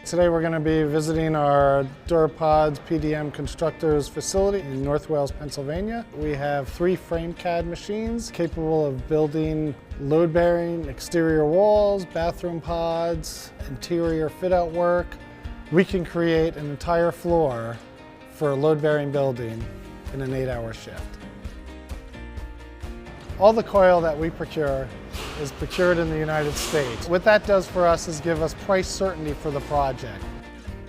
Today we're going to be visiting our DuraPods PDM Constructors facility in North Wales, Pennsylvania. We have 3 frame CAD machines capable of building load-bearing exterior walls, bathroom pods, interior fit-out work. We can create an entire floor for a load-bearing building in an 8-hour shift. All the coil that we procure is procured in the United States. What that does for us is give us price certainty for the project.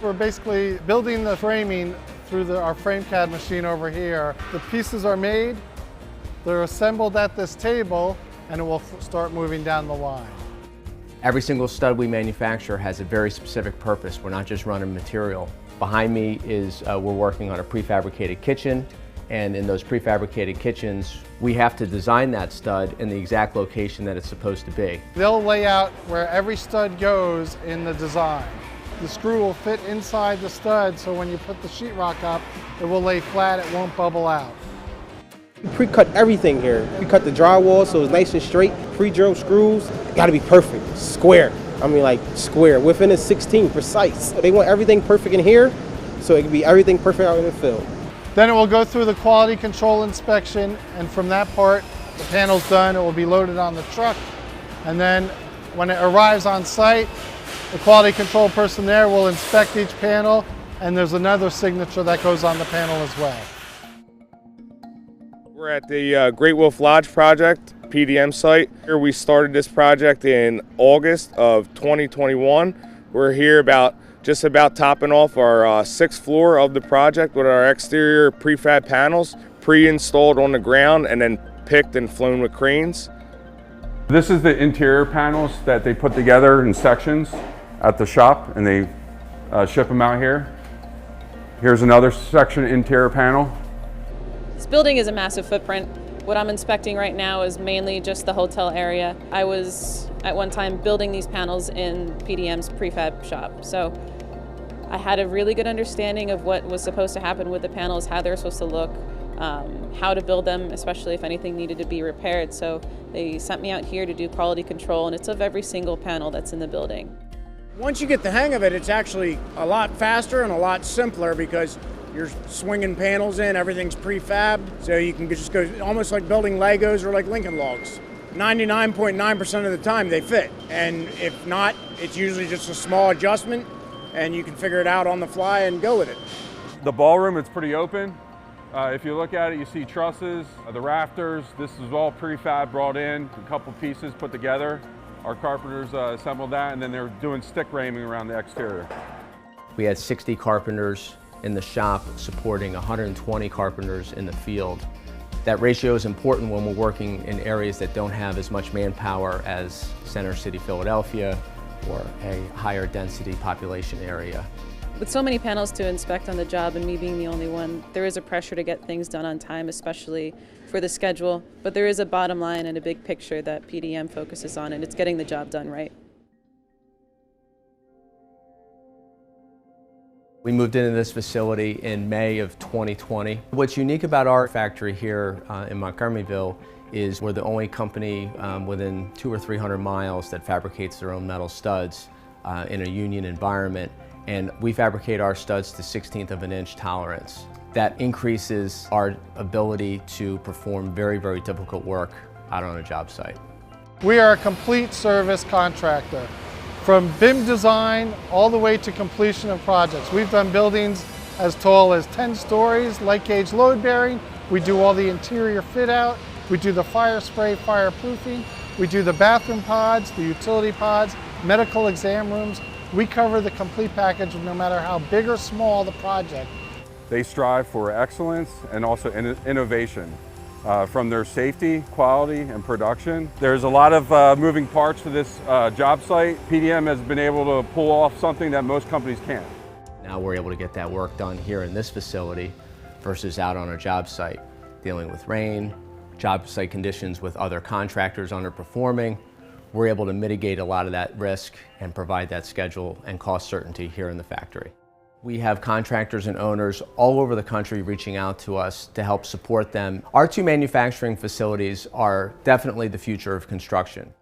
We're basically building the framing through our frame CAD machine over here. The pieces are made, they're assembled at this table, and it will start moving down the line. Every single stud we manufacture has a very specific purpose. We're not just running material. Behind me is we're working on a prefabricated kitchen, and in those prefabricated kitchens, we have to design that stud in the exact location that it's supposed to be. They'll lay out where every stud goes in the design. The screw will fit inside the stud, so when you put the sheetrock up, it will lay flat, it won't bubble out. We pre-cut everything here. We cut the drywall so it's nice and straight. Pre-drilled screws, gotta be perfect, square. I mean like square, within a 16, precise. They want everything perfect in here, so it can be everything perfect out in the field. Then it will go through the quality control inspection, and from that part, the panel's done, it will be loaded on the truck, and then when it arrives on site, the quality control person there will inspect each panel, and there's another signature that goes on the panel as well. We're at the Great Wolf Lodge project, PDM site. Here we started this project in August of 2021. We're here just about topping off our 6th floor of the project with our exterior prefab panels, pre-installed on the ground and then picked and flown with cranes. This is the interior panels that they put together in sections at the shop, and they ship them out here. Here's another section interior panel. This building is a massive footprint. What I'm inspecting right now is mainly just the hotel area. I was at one time building these panels in PDM's prefab shop, so I had a really good understanding of what was supposed to happen with the panels, how they're supposed to look, how to build them, especially if anything needed to be repaired. So they sent me out here to do quality control, and it's of every single panel that's in the building. Once you get the hang of it, it's actually a lot faster and a lot simpler because you're swinging panels in, everything's prefabbed, so you can just go almost like building Legos or like Lincoln Logs. 99.9% of the time they fit, and if not, it's usually just a small adjustment and you can figure it out on the fly and go with it. The ballroom, it's pretty open. If you look at it, you see trusses, the rafters. This is all prefab brought in, a couple pieces put together. Our carpenters assembled that, and then they're doing stick framing around the exterior. We had 60 carpenters in the shop supporting 120 carpenters in the field. That ratio is important when we're working in areas that don't have as much manpower as Center City, Philadelphia, or a higher density population area. With so many panels to inspect on the job and me being the only one, there is a pressure to get things done on time, especially for the schedule. But there is a bottom line and a big picture that PDM focuses on, and it's getting the job done right. We moved into this facility in May of 2020. What's unique about our factory here in Montgomeryville is we're the only company within 200 or 300 miles that fabricates their own metal studs in a union environment, and we fabricate our studs to 1/16 of an inch tolerance. That increases our ability to perform very, very difficult work out on a job site. We are a complete service contractor. From BIM design all the way to completion of projects. We've done buildings as tall as 10 stories, light gauge load bearing. We do all the interior fit out. We do the fire spray, fireproofing. We do the bathroom pods, the utility pods, medical exam rooms. We cover the complete package no matter how big or small the project. They strive for excellence and also innovation. From their safety, quality, and production. There's a lot of moving parts to this job site. PDM has been able to pull off something that most companies can't. Now we're able to get that work done here in this facility versus out on a job site, dealing with rain, job site conditions with other contractors underperforming. We're able to mitigate a lot of that risk and provide that schedule and cost certainty here in the factory. We have contractors and owners all over the country reaching out to us to help support them. Our 2 manufacturing facilities are definitely the future of construction.